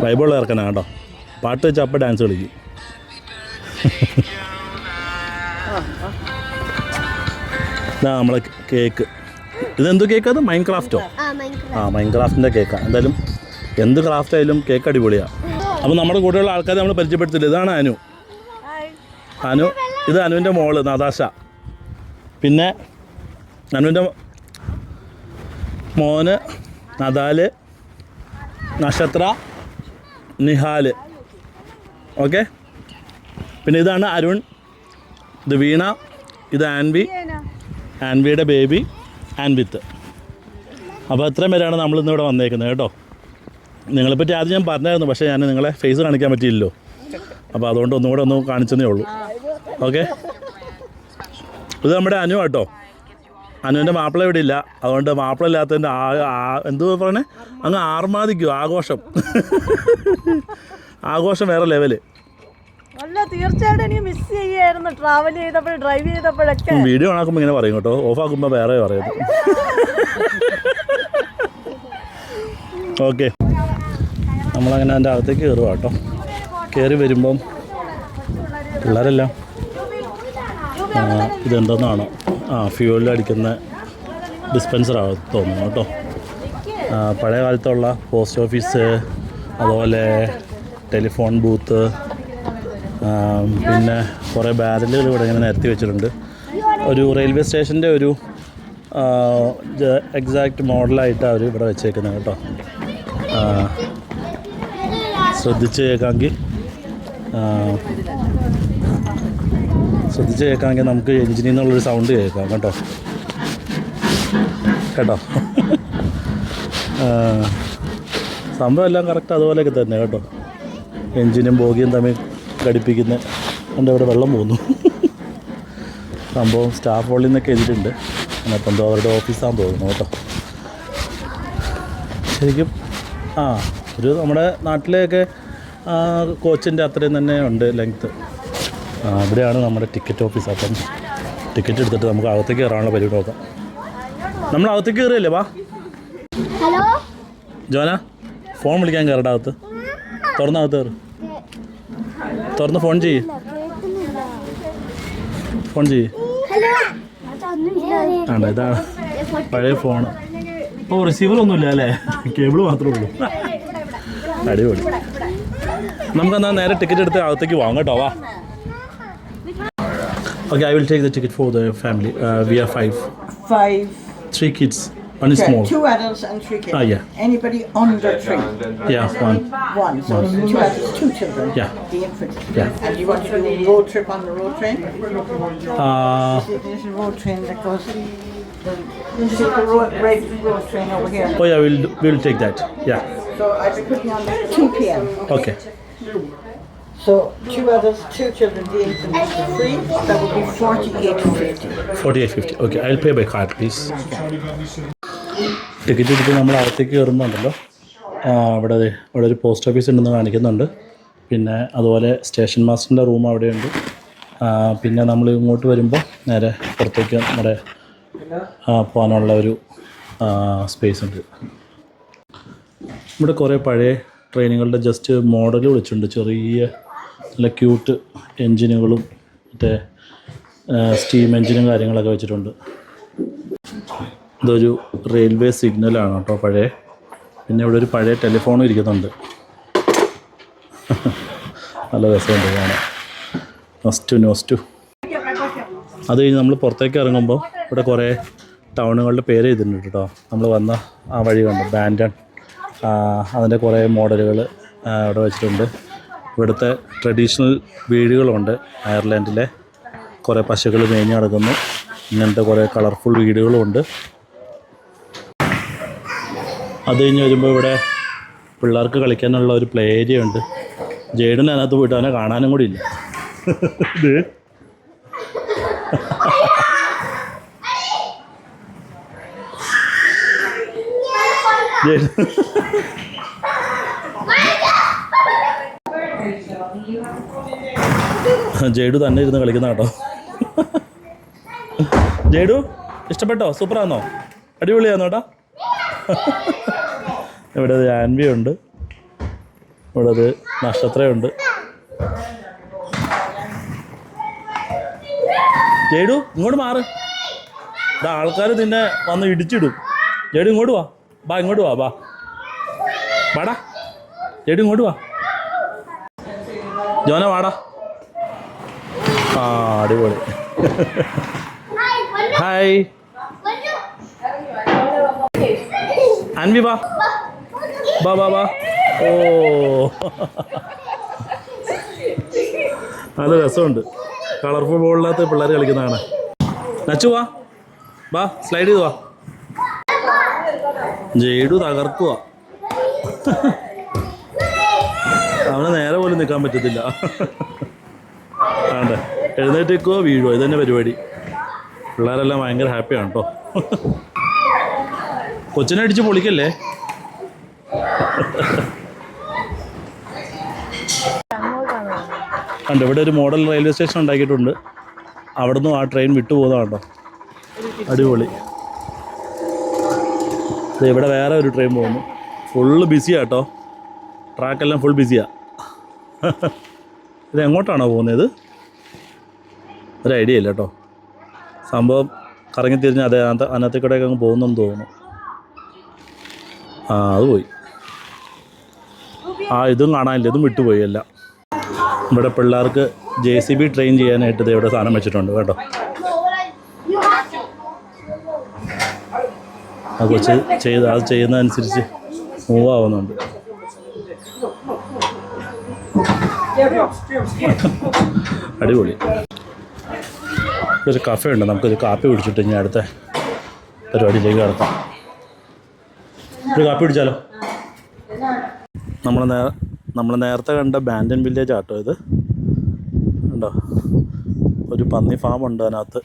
Speaker 1: ബൈബിൾ ഇറക്കണ കേട്ടോ. പാട്ട് വെച്ച് അപ്പം ഡാൻസ് കളിക്കും. ഇതാ നമ്മളെ കേക്ക്. ഇതെന്ത് കേക്ക്? അത് മൈൻക്രാഫ്റ്റോ? മൈൻക്രാഫ്റ്റിൻ്റെ കേക്കാണ്. എന്തായാലും എന്ത് ക്രാഫ്റ്റ് ആയാലും കേക്ക് അടിപൊളിയാണ്. അപ്പോൾ നമ്മുടെ കൂടെയുള്ള ആൾക്കാരെ നമ്മൾ പരിചയപ്പെടുത്തില്ല. ഇതാണ് അനു. ഇത് അനുവിൻ്റെ മോള് നതാശ. പിന്നെ അനുവിൻ്റെ മോന് നദാല്, നക്ഷത്ര, നിഹാൽ. ഓക്കെ, പിന്നെ ഇതാണ് അരുൺ, ഇത് വീണ, ഇത് ആൻവിയുടെ ബേബി ആൻവിത്ത്. അപ്പോൾ ഇത്രയും പേരാണ് നമ്മളിന്നിവിടെ വന്നേക്കുന്നത് കേട്ടോ. നിങ്ങളെപ്പറ്റി ആദ്യം ഞാൻ പറഞ്ഞായിരുന്നു, പക്ഷേ ഞാൻ നിങ്ങളെ ഫേസ് കാണിക്കാൻ പറ്റിയില്ലല്ലോ. അപ്പോൾ അതുകൊണ്ട് ഒന്നും കൂടെ ഒന്ന് കാണിച്ചതേ ഉള്ളൂ. ഓക്കെ, ഇത് നമ്മുടെ അനു കേട്ടോ. അനുവിൻ്റെ മാപ്പിള ഇവിടെ ഇല്ല, അതുകൊണ്ട് മാപ്പിള ഇല്ലാത്തതിൻ്റെ എന്തു പറയണേ, അങ്ങ് ആർമാദിക്കും. ആഘോഷം വേറെ ലെവല്.
Speaker 3: അല്ല, തീർച്ചയായിട്ടും എനിക്ക് മിസ് ചെയ്യായിരുന്നു. ട്രാവൽ ചെയ്തപ്പോൾ, ഡ്രൈവ് ചെയ്തപ്പോഴൊക്കെ.
Speaker 1: വീഡിയോ ആക്കുമ്പോൾ ഇങ്ങനെ പറയും കേട്ടോ, ഓഫാക്കുമ്പോൾ വേറെ പറയുന്നത്. ഓക്കെ, നമ്മളങ്ങനെ അതിൻ്റെ അകത്തേക്ക് കയറുക കേട്ടോ. കയറി വരുമ്പം പിള്ളേരെല്ലാം ഇതെന്തെന്നാണോ ഫ്യൂവലിൽ അടിക്കുന്ന ഡിസ്പെൻസറാണ് തോന്നുന്നു കേട്ടോ. പഴയ കാലത്തുള്ള പോസ്റ്റ് ഓഫീസ്, അതുപോലെ ടെലിഫോൺ ബൂത്ത്, പിന്നെ കുറേ ബാരലുകൾ ഇവിടെ ഇങ്ങനെ നിരത്തി വെച്ചിട്ടുണ്ട്. ഒരു റെയിൽവേ സ്റ്റേഷൻ്റെ ഒരു എക്സാക്റ്റ് മോഡലായിട്ട് അവർ ഇവിടെ വെച്ചേക്കുന്നത് കേട്ടോ. ശ്രദ്ധിച്ച് കേൾക്കാമെങ്കിൽ നമുക്ക് എഞ്ചിനിൽ നിന്നുള്ളൊരു സൗണ്ട് കേൾക്കാം കേട്ടോ. സംഭവം എല്ലാം കറക്റ്റ് അതുപോലെയൊക്കെ തന്നെ കേട്ടോ. എഞ്ചിനും ബോഗിയും തമ്മിൽ ഘടിപ്പിക്കുന്ന എൻ്റെ അവിടെ വെള്ളം പോകുന്നു. സംഭവം സ്റ്റാഫ് ഹോളിൽ നിന്നൊക്കെ എഴുതിയിട്ടുണ്ട്. അപ്പം എന്തോ അവരുടെ ഓഫീസാണെന്ന് തോന്നുന്നു കേട്ടോ. ശരിക്കും ഒരു നമ്മുടെ നാട്ടിലെയൊക്കെ കോച്ചിൻ്റെ അത്രയും തന്നെ ഉണ്ട് ലെങ്ത്ത്. ഇവിടെയാണ് നമ്മുടെ ടിക്കറ്റ് ഓഫീസ്. അപ്പം ടിക്കറ്റ് എടുത്തിട്ട് നമുക്ക് അകത്തേക്ക് കയറാനുള്ള പരിപാടി നോക്കാം. നമ്മൾ അകത്തേക്ക് കയറിയല്ലേ? വാ ജോന, ഫോൺ വിളിക്കാൻ കയറണ്ട അകത്ത്. തുറന്നകത്ത് കയറി, തുറന്ന് ഫോൺ ചെയ്യ്, ഫോൺ ചെയ്യ്. ആണ്ട, ഇതാണ് പഴയ ഫോൺ. ഓ, റിസീവറൊന്നുമില്ല അല്ലേ? കേബിൾ മാത്രമേ ഉള്ളൂ. അടിപൊളി. നമുക്കെന്നാൽ നേരെ ടിക്കറ്റ് എടുത്ത് അകത്തേക്ക് പോകാം കേട്ടോ. വാ. Okay, I will take the ticket for the family. We are five. 3 kids. One is small.
Speaker 4: 2 adults and 3 kids.
Speaker 1: Yeah.
Speaker 4: Anybody under 3?
Speaker 1: Yeah, one.
Speaker 4: One. So 2 adults, 2 children.
Speaker 1: Yeah.
Speaker 4: The infant.
Speaker 1: Yeah.
Speaker 4: And you want to do a road trip on the road train? There's a road train that goes. This is the road train over here.
Speaker 1: Oh yeah, we'll take that. Yeah.
Speaker 4: So I will put you on at 2 p.m.
Speaker 1: Okay.
Speaker 4: So 2 adults, 2 children, the infant is free. That would be 48.50.
Speaker 1: 48.50. Okay, I'll pay by card, please. Ticket എടുത്ത് നമ്മൾ അകത്തേക്ക് കയറുന്നുണ്ടല്ലോ. ഇവിടെ ഒരു post office ഉണ്ടെന്ന് കാണിക്കുന്നുണ്ട്. പിന്നെ അതുപോലെ station മാസ്റ്ററിൻ്റെ room അവിടെയുണ്ട്. പിന്നെ നമ്മൾ ഇങ്ങോട്ട് വരുമ്പോൾ നേരെ പുറത്തേക്ക് നമ്മുടെ പോകാനുള്ള ഒരു സ്പേസ് ഉണ്ട്. ഇവിടെ കുറേ പഴയ ട്രെയിനുകളുടെ ജസ്റ്റ് മോഡൽ വെച്ചിട്ടുണ്ട്. ചെറിയ നല്ല ക്യൂട്ട് എൻജിനുകളും മറ്റേ സ്റ്റീം എൻജിനും കാര്യങ്ങളൊക്കെ വെച്ചിട്ടുണ്ട്. ഇതൊരു റെയിൽവേ സിഗ്നലാണ് കേട്ടോ, പഴയ. പിന്നെ ഇവിടെ ഒരു പഴയ ടെലിഫോണും ഇരിക്കുന്നുണ്ട്. നല്ല രസമുണ്ട് കാണാൻ. നോസ്റ്റു. അത് കഴിഞ്ഞ് നമ്മൾ പുറത്തേക്ക് ഇറങ്ങുമ്പോൾ ഇവിടെ കുറേ ടൗണുകളുടെ പേര് ചെയ്തിട്ടുണ്ട് കേട്ടോ. നമ്മൾ വന്ന ആ വഴി കണ്ടു, ബാൻഡൺ. അതിൻ്റെ കുറേ മോഡലുകൾ ഇവിടെ വെച്ചിട്ടുണ്ട്. ഇവിടുത്തെ ട്രഡീഷണൽ വീടുകളുണ്ട്. അയർലൻഡിലെ കുറേ പശുക്കൾ മേഞ്ഞ് നടക്കുന്നു. ഇങ്ങനത്തെ കുറേ കളർഫുൾ വീടുകളുമുണ്ട്. അത് കഴിഞ്ഞ് വരുമ്പോൾ ഇവിടെ പിള്ളേർക്ക് കളിക്കാനുള്ള ഒരു പ്ലേ ഏരിയ ഉണ്ട്. ജെയ്ഡൻ അതിനകത്ത് പോയിട്ട് അവനെ കാണാനും കൂടി ഇല്ല. ജെയ്ഡു തന്നെ ഇരുന്ന് കളിക്കുന്ന കേട്ടോ. ജെയ്ഡു ഇഷ്ടപ്പെട്ടോ? സൂപ്പറാന്നോ? അടിപൊളിയാന്നോ കേട്ടോ? ഇവിടെ ആൻവി ഉണ്ട്, ഇവിടെ നക്ഷത്രമുണ്ട്. ജെയ്ഡു ഇങ്ങോട്ട് മാറ്. ഇവിടെ ആൾക്കാർ നിന്നെ വന്ന് ഇടിച്ചിടും. ജെയ്ഡു ഇങ്ങോട്ട് വാ. ഇങ്ങോട്ട് വാ. വാടാ ജെയ്ഡു, ഇങ്ങോട്ട് വാ. ജോന വാടാ. അടിപൊളി. ഹായ് അൻവി, വാ. ഓ, നല്ല രസമുണ്ട്. കളർഫുൾ ബോളിനകത്ത് പിള്ളേർ കളിക്കുന്നതാണ്. നച്ചു വാ, സ്ലൈഡ് ചെയ്ത് വാ. ജെയ്ഡു തകർക്കുക. അവനെ നേരെ പോലും നിൽക്കാൻ പറ്റത്തില്ല. ആണ്ടെ എഴുന്നേറ്റേക്കോ വീഴുമോ, ഇതന്നെ പരിപാടി. പിള്ളേരെല്ലാം ഭയങ്കര ഹാപ്പിയാണ് കേട്ടോ. കൊച്ചിനെ അടിച്ച് പൊളിക്കല്ലേ. കണ്ടോ, ഇവിടെ ഒരു മോഡൽ റെയിൽവേ സ്റ്റേഷൻ ഉണ്ടാക്കിയിട്ടുണ്ട്. അവിടെ നിന്നും ആ ട്രെയിൻ വിട്ടു പോകുന്നതാണോ, അടിപൊളി. ഇവിടെ വേറെ ഒരു ട്രെയിൻ പോകുന്നു. ഫുള്ള് ബിസിയാണ് കേട്ടോ, ട്രാക്കെല്ലാം ഫുൾ ബിസിയാണ്. ഇത് എങ്ങോട്ടാണോ പോകുന്നത്? ഒരു ഐഡിയ ഇല്ല കേട്ടോ. സംഭവം കറങ്ങി തിരിഞ്ഞ് അതിനകത്തേക്കൂടെയൊക്കെ അങ്ങ് പോകുന്നെന്ന് തോന്നുന്നു. അത് പോയി. ഇതും കാണാനില്ല, ഇതും വിട്ടുപോയി എല്ലാം. ഇവിടെ പിള്ളേർക്ക് JCB ട്രെയിൻ ചെയ്യാനായിട്ട് ഇത് ഇവിടെ സാധനം വെച്ചിട്ടുണ്ട് കേട്ടോ. അത് കൊച്ച് അത് ചെയ്യുന്നതനുസരിച്ച് മൂവ് ആവുന്നുണ്ട്. അടിപൊളി. ഒരു കഫേ ഉണ്ട്, നമുക്കൊരു കാപ്പി കുടിച്ചിട്ട് ഇനി അടുത്ത പരിപാടിയിലേക്ക് കിടക്കാം. ഒരു കാപ്പി കുടിച്ചാലോ? നമ്മൾ നേരത്തെ കണ്ട ബാൻഡൻ വില്ലേജ് ആട്ടോ ഇത്. ഉണ്ടോ, ഒരു പന്നി ഫാം ഉണ്ട് അതിനകത്ത്.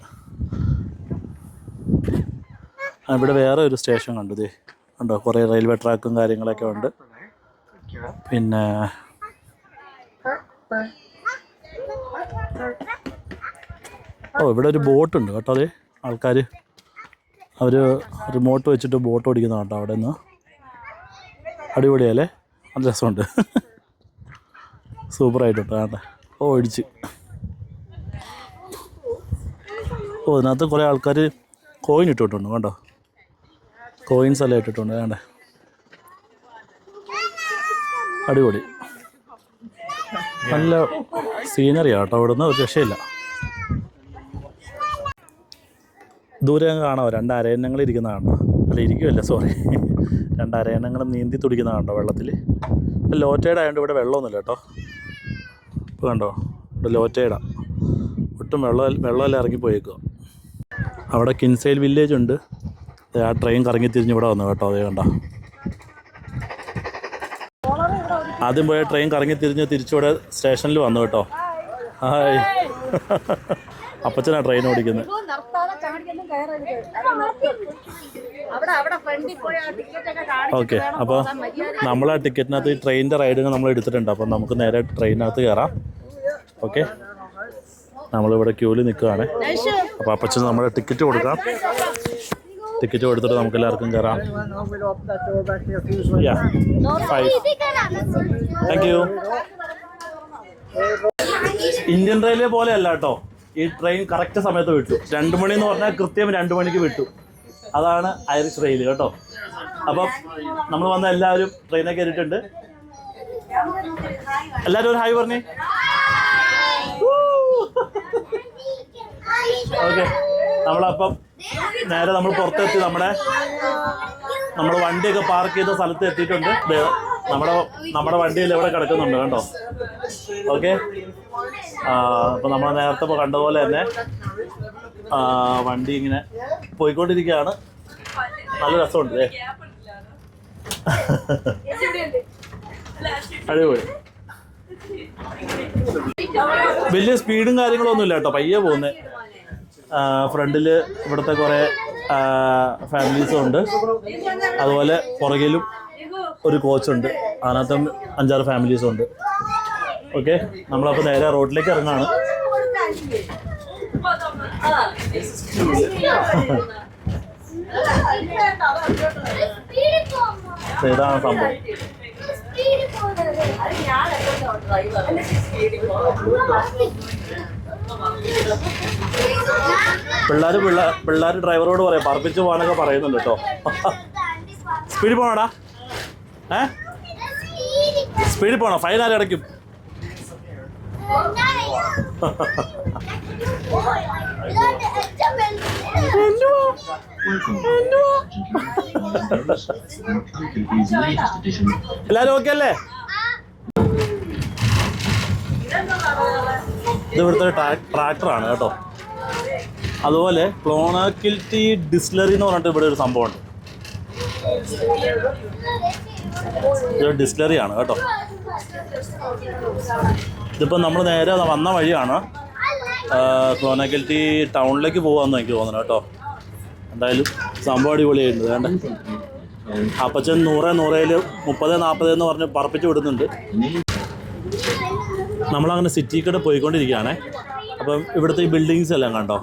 Speaker 1: ഇവിടെ വേറെ ഒരു സ്റ്റേഷൻ കണ്ടു. ഇതേ ഉണ്ടോ, കുറേ റെയിൽവേ ട്രാക്കും കാര്യങ്ങളൊക്കെ ഉണ്ട്. പിന്നെ ഓ ഇവിടെ ഒരു ബോട്ടുണ്ട് കേട്ടോ. അതെ ആൾക്കാർ അവർ റിമോട്ട് വെച്ചിട്ട് ബോട്ട് ഓടിക്കുന്ന കേട്ടോ അവിടെ നിന്ന്. അടിപൊളിയല്ലേ, നല്ല രസമുണ്ട്. സൂപ്പറായിട്ടുണ്ട് കേട്ടോ. ഓ ഇടിച്ച്. ഓ ഇതിനകത്ത് കുറേ ആൾക്കാർ കോയിൻ ഇട്ടിട്ടുണ്ട് കണ്ടോ. കോയിൻസ് എല്ലാം ഇട്ടിട്ടുണ്ട് വേണ്ടേ. അടിപൊളി നല്ല സീനറിയാണ് കേട്ടോ. അവിടെ നിന്ന് ഒരു രക്ഷയില്ല. ദൂരെ കാണാമോ 2 അരയന്നങ്ങൾ ഇരിക്കുന്ന കാണോ. അല്ല ഇരിക്കുമല്ല, സോറി, 2 അരയന്നങ്ങൾ നീന്തി തുടിക്കുന്ന കണ്ടോ വെള്ളത്തിൽ. ഇപ്പം ലോറ്റൈഡ് ആയതുകൊണ്ട് ഇവിടെ വെള്ളമൊന്നുമില്ല കേട്ടോ. ഇപ്പോൾ കണ്ടോ ഇവിടെ ലോറ്റൈഡാണ്. ഒട്ടും വെള്ളമെല്ലാം ഇറങ്ങിപ്പോയേക്കുക. അവിടെ കിൻസൈൽ വില്ലേജ് ഉണ്ട്. ആ ട്രെയിൻ കറങ്ങി തിരിഞ്ഞ് ഇവിടെ വന്നു കേട്ടോ. അതേ കണ്ടോ. ആദ്യം പോയ ട്രെയിൻ കറങ്ങി തിരിഞ്ഞ് തിരിച്ചിവിടെ സ്റ്റേഷനിൽ വന്നു കേട്ടോ. ഹായ്. അപ്പച്ചനാണ് ട്രെയിൻ ഓടിക്കുന്നത്. ഓക്കെ, അപ്പോൾ നമ്മൾ ആ ടിക്കറ്റിനകത്ത് ട്രെയിനിൻ്റെ റൈഡിന് നമ്മൾ എടുത്തിട്ടുണ്ട്. അപ്പം നമുക്ക് നേരെ ട്രെയിനകത്ത് കയറാം. ഓക്കെ, നമ്മളിവിടെ ക്യൂവിൽ നിൽക്കുകയാണ്. അപ്പോൾ അപ്പച്ചന് നമ്മുടെ ടിക്കറ്റ് കൊടുക്കാം. ടിക്കറ്റ് കൊടുത്തിട്ട് നമുക്ക് എല്ലാവർക്കും കയറാം. Thank you. ഇന്ത്യൻ റെയിൽവേ പോലെ അല്ല കേട്ടോ. ഈ ട്രെയിൻ കറക്റ്റ് സമയത്ത് വിട്ടു. 2 മണി എന്ന് പറഞ്ഞാൽ കൃത്യം 2 മണിക്ക് വിട്ടു. അതാണ് ഐറിഷ് റെയിൽ കേട്ടോ. അപ്പം നമ്മൾ വന്ന എല്ലാവരും ട്രെയിനിൽ കയറിയിട്ടുണ്ട്. എല്ലാവരും ഒരു ഹായ് പറഞ്ഞേ. ഓക്കെ, നമ്മളപ്പം നേരെ നമ്മൾ പുറത്തെത്തി. നമ്മുടെ വണ്ടിയൊക്കെ പാർക്ക് ചെയ്ത സ്ഥലത്ത് എത്തിയിട്ടുണ്ട്. നമ്മുടെ വണ്ടിയിൽ എവിടെ കിടക്കുന്നുണ്ട് കണ്ടോ. ഓക്കെ, അപ്പം നമ്മൾ നേരത്തെ കണ്ടതുപോലെ തന്നെ വണ്ടി ഇങ്ങനെ പോയിക്കൊണ്ടിരിക്കുകയാണ്. നല്ല രസമുണ്ട്. അടിപൊളി. വലിയ സ്പീഡും കാര്യങ്ങളൊന്നും ഇല്ല കേട്ടോ. പയ്യെ പോകുന്നത്. ഫ്രണ്ടിൽ ഇവിടുത്തെ കുറേ ഫാമിലീസും ഉണ്ട്. അതുപോലെ പുറകിലും ഒരു കോച്ചുണ്ട്. അതിനകത്തും 5-6 ഫാമിലീസും ഉണ്ട്. ഓക്കെ, നമ്മളപ്പോൾ നേരെ റോഡിലേക്ക് ഇറങ്ങാണ്. ഇതാണ് സംഭവം. പിള്ളേർ ഡ്രൈവറോട് പറയാം പറപ്പിച്ച് പോകാനൊക്കെ പറയുന്നുണ്ട് കേട്ടോ. സ്പീഡിൽ പോണോടാ. സ്പീഡിൽ പോണോ, ഫൈൻ ആരും അടയ്ക്കും. എല്ലാരും ഓക്കെ അല്ലേ? ഇത് ഇവിടുത്തെ ട്രാക്ടറാണ് കേട്ടോ. അതുപോലെ ക്ലോണാക്കിൽറ്റി ഡിസ്റ്റിലറി എന്ന് പറഞ്ഞിട്ട് ഇവിടെ ഒരു സംഭവമുണ്ട്. ഇത് ഡിസ്റ്റിലറിയാണ് കേട്ടോ. ഇതിപ്പോൾ നമ്മൾ നേരെ വന്ന വഴിയാണ്. ക്ലോണാക്കിൽറ്റി ടൗണിലേക്ക് പോകാമെന്ന് എനിക്ക് തോന്നുന്നു കേട്ടോ. എന്തായാലും സംഭവം അടിപൊളിയായിട്ടുണ്ട്. വേണ്ട അപ്പച്ചൻ 100-100-ൽ 30-40 എന്ന് പറഞ്ഞ് പറപ്പിച്ച് വിടുന്നുണ്ട്. നമ്മളങ്ങനെ സിറ്റിക്കൂടെ പോയിക്കൊണ്ടിരിക്കുകയാണേ. അപ്പം ഇവിടുത്തെ ഈ ബിൽഡിങ്സ് എല്ലാം കണ്ടോ.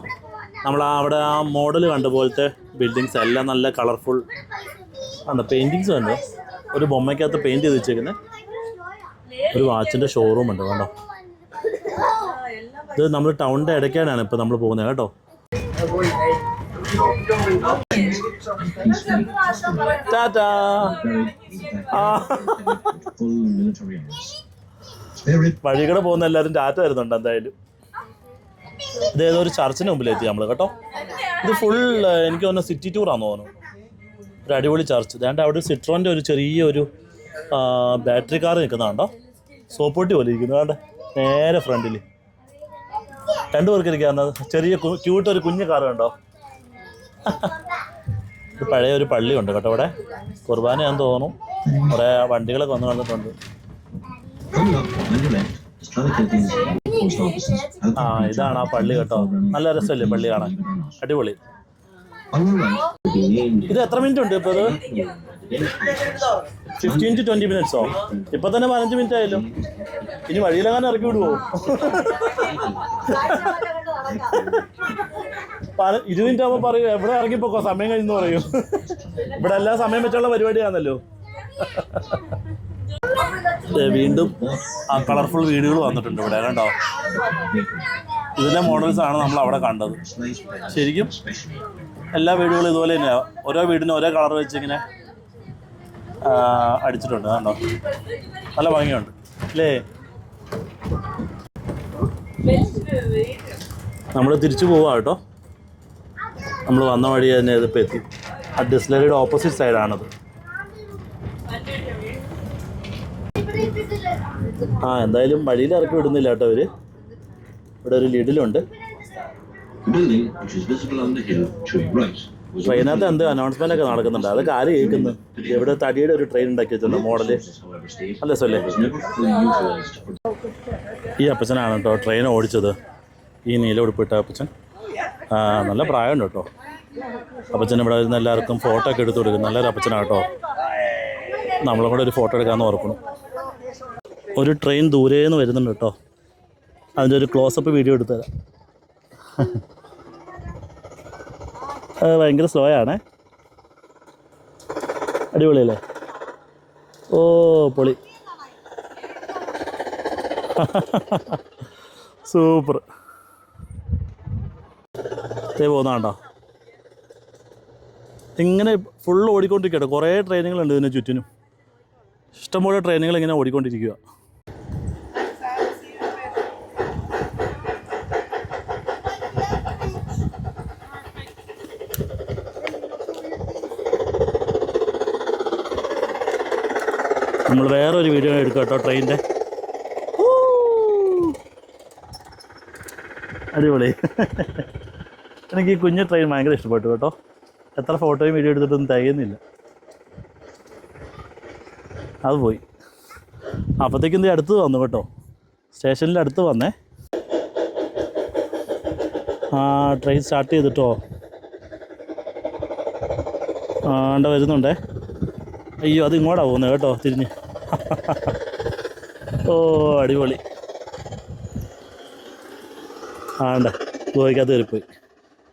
Speaker 1: അവിടെ ആ മോഡൽ കണ്ട പോലത്തെ ബിൽഡിങ്സ് എല്ലാം നല്ല കളർഫുൾ ആണ്. പെയിൻറ്റിങ്സ് കണ്ടോ. ഒരു ബൊമ്മയ്ക്കകത്ത് പെയിൻറ്റ് ചെയ്ത് വെച്ചേക്കുന്നത്. ഒരു വാച്ചിൻ്റെ ഷോറൂം ഉണ്ട് കണ്ടോ. ഇത് നമ്മൾ ടൗണിൻ്റെ ഇടയ്ക്കാണ് ഇപ്പോൾ നമ്മൾ പോകുന്നത് കേട്ടോ. ടാറ്റാ. വഴികൂടെ പോകുന്ന എല്ലാവരും ടാറ്റ വരുന്നുണ്ട്. എന്തായാലും ഇതേതോ ഒരു ചർച്ചിന് മുമ്പിലെത്തി നമ്മൾ കേട്ടോ. ഇത് ഫുൾ എനിക്ക് തോന്നുന്നു സിറ്റി ടൂറാണെന്ന് തോന്നുന്നു. ഒരു അടിപൊളി ചർച്ച്. വേണ്ട അവിടെ സിട്രോൻ്റെ ഒരു ചെറിയൊരു ബാറ്ററി കാർ നിൽക്കുന്നതാണ്ടോ. സോപ്പൊട്ടി പോലെ ഇരിക്കുന്നത് വേണ്ട നേരെ ഫ്രണ്ടിൽ. 2 പേർക്ക് ഇരിക്കാവുന്നത് ചെറിയ ക്യൂട്ട് ഒരു കുഞ്ഞു കാർ കണ്ടോ. പഴയ ഒരു പള്ളിയുണ്ട് കേട്ടോ ഇവിടെ. കുർബാനയാണെന്ന് തോന്നുന്നു. കുറേ വണ്ടികളൊക്കെ വന്ന് കണ്ടിട്ടുണ്ട്. ഇതാണ് ആ പള്ളി കേട്ടോ. നല്ല രസമല്ലേ പള്ളി കാണാൻ. അടിപൊളി. ഇത് എത്ര മിനിറ്റ് ഉണ്ട് ഇപ്പോൾ? ഇത് 15 to 20 മിനിറ്റ്സോ? ഇപ്പൊ തന്നെ 15 മിനിറ്റ് ആയല്ലോ. ഇനി വഴിയിലെങ്ങാനും ഇറക്കി വിടുവോ? 20 മിനിറ്റ് ആകുമ്പോൾ പറയൂ എവിടെ ഇറങ്ങിപ്പോക്കോ, സമയം കഴിഞ്ഞെന്ന് പറയൂ. ഇവിടെ എല്ലാ സമയം വെച്ചുള്ള പരിപാടിയാണല്ലോ. വീണ്ടും ആ കളർഫുൾ വീടുകൾ വന്നിട്ടുണ്ട് ഇവിടെ കണ്ടോ. ഇതിൻ്റെ മോഡൽസ് ആണ് നമ്മൾ അവിടെ കണ്ടത്. ശരിക്കും എല്ലാ വീടുകളും ഇതുപോലെ തന്നെയാണ്. ഓരോ വീടിനും ഓരോ കളർ വെച്ചിങ്ങനെ അടിച്ചിട്ടുണ്ട് കണ്ടോ. നല്ല ഭംഗിയുണ്ട് അല്ലേ. നമ്മൾ തിരിച്ചു പോവാ കേട്ടോ. നമ്മൾ വന്ന വഴി തന്നെ ഇതിപ്പോൾ എത്തി. ആ ഡിസ്ലറിയുടെ ഓപ്പോസിറ്റ് സൈഡാണത്. എന്തായാലും വഴിയിൽ ഇറക്കി വിടുന്നില്ല കേട്ടോ അവർ. ഇവിടെ ഒരു ലിഡിലുണ്ട്. ട്രെയിനകത്ത് എന്ത് അനൗൺസ്മെന്റ് ഒക്കെ നടക്കുന്നുണ്ട്. അതൊക്കെ ആര് കേൾക്കുന്നു? എവിടെ തടിയുടെ ഒരു ട്രെയിൻ ഉണ്ടാക്കി വെച്ചിട്ടുണ്ട് മോഡല്. അല്ലേ സൊല്ലേ? ഈ അപ്പച്ചനാണ് കേട്ടോ ട്രെയിൻ ഓടിച്ചത്. ഈ നീല ഉടുപ്പിട്ട അപ്പച്ചൻ. നല്ല പ്രായമുണ്ട് കേട്ടോ അപ്പച്ചൻ. ഇവിടെ വരുന്ന എല്ലാവർക്കും ഫോട്ടോ ഒക്കെ എടുത്തു കൊടുക്കും. നല്ലൊരു അപ്പച്ചനാണ് കേട്ടോ. നമ്മളും കൂടെ ഒരു ഫോട്ടോ എടുക്കാമെന്ന് ഓർക്കണം. ഒരു ട്രെയിൻ ദൂരേന്ന് വരുന്നുണ്ട് കേട്ടോ. അതിൻ്റെ ഒരു ക്ലോസപ്പ് വീഡിയോ എടുത്തു തരാം. ഭയങ്കര സ്ലോ ആണേ. അടിപൊളിയല്ലേ? ഓ പൊളി, സൂപ്പർ. പോകുന്ന കണ്ടോ ഇങ്ങനെ ഫുള്ള് ഓടിക്കൊണ്ടിരിക്കട്ടെ. കുറേ ട്രെയിനുകളുണ്ട് ഇതിന് ചുറ്റിനും. ഇഷ്ടംപോലെ ട്രെയിനുകൾ ഇങ്ങനെ ഓടിക്കൊണ്ടിരിക്കുക. നമ്മൾ വേറെ ഒരു വീഡിയോ എടുക്കാം കേട്ടോ ട്രെയിനിൻ്റെ. അടിപൊളി. എനിക്ക് ഈ കുഞ്ഞു ട്രെയിൻ ഭയങ്കര ഇഷ്ടപ്പെട്ടു കേട്ടോ. എത്ര ഫോട്ടോയും വീഡിയോ എടുത്തിട്ടൊന്നും തികയുന്നില്ല. അത് പോയി. അപ്പോഴത്തേക്കും ഇത് അടുത്ത് വന്നു കേട്ടോ. സ്റ്റേഷനിൽ അടുത്ത് വന്നേ. ട്രെയിൻ സ്റ്റാർട്ട് ചെയ്തിട്ടോ. വരുന്നുണ്ടേ. അയ്യോ അത് ഇങ്ങോട്ടാ പോകുന്നത് കേട്ടോ തിരിഞ്ഞ്. ഓ അടിപൊളി. ഗോവയ്ക്കകത്ത് കയറിപ്പോയി.